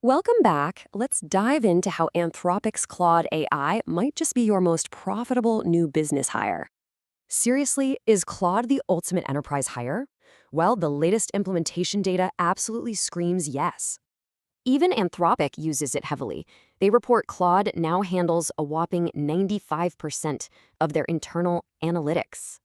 Welcome back. Let's dive into how Anthropic's Claude AI might just be your most profitable new business hire. Seriously, is Claude the ultimate enterprise hire? Well, the latest implementation data absolutely screams yes. Even Anthropic uses it heavily. They report Claude now handles a whopping 95% of their internal analytics.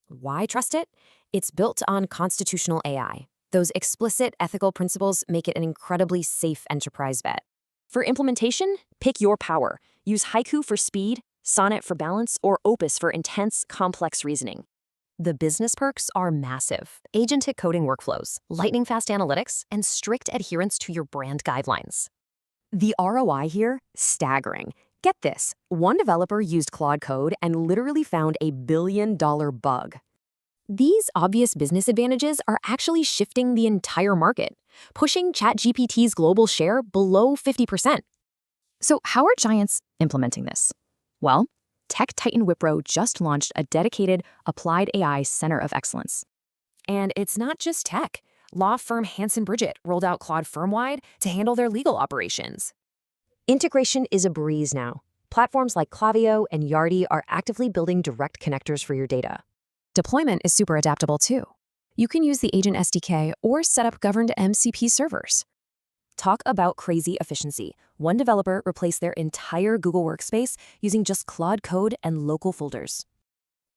Why trust it? It's built on constitutional AI. Those explicit ethical principles make it an incredibly safe enterprise bet. For implementation, pick your power. Use Haiku for speed, Sonnet for balance, or Opus for intense, complex reasoning. The business perks are massive. Agentic coding workflows, lightning-fast analytics, and strict adherence to your brand guidelines. The ROI here? Staggering. Get this, one developer used Claude Code and literally found a billion-dollar bug. These obvious business advantages are actually shifting the entire market, pushing ChatGPT's global share below 50%. So how are giants implementing this? Well, tech titan Wipro just launched a dedicated applied AI center of excellence. And it's not just tech. Law firm Hanson Bridget rolled out Claude firm-wide to handle their legal operations. Integration is a breeze now. Platforms like Klaviyo and Yardi are actively building direct connectors for your data. Deployment is super adaptable too. You can use the Agent SDK or set up governed MCP servers. Talk about crazy efficiency. One developer replaced their entire Google Workspace using just Claude Code and local folders.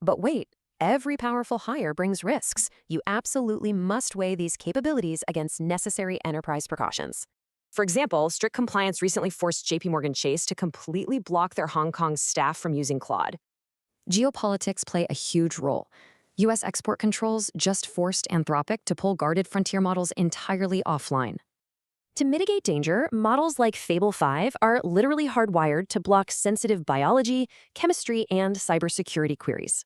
But wait, every powerful hire brings risks. You absolutely must weigh these capabilities against necessary enterprise precautions. For example, strict compliance recently forced JPMorgan Chase to completely block their Hong Kong staff from using Claude. Geopolitics play a huge role. U.S. export controls just forced Anthropic to pull guarded frontier models entirely offline. To mitigate danger, models like Fable 5 are literally hardwired to block sensitive biology, chemistry, and cybersecurity queries.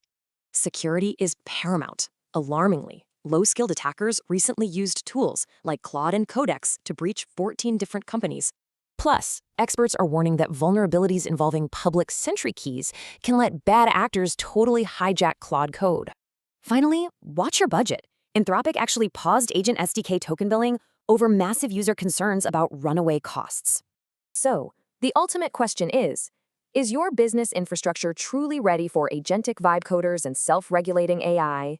Security is paramount. Alarmingly, low-skilled attackers recently used tools like Claude and Codex to breach 14 different companies. Plus, experts are warning that vulnerabilities involving public sentry keys can let bad actors totally hijack Claude Code. Finally, watch your budget. Anthropic actually paused Agent SDK token billing over massive user concerns about runaway costs. So, the ultimate question is your business infrastructure truly ready for agentic vibe coders and self-regulating AI?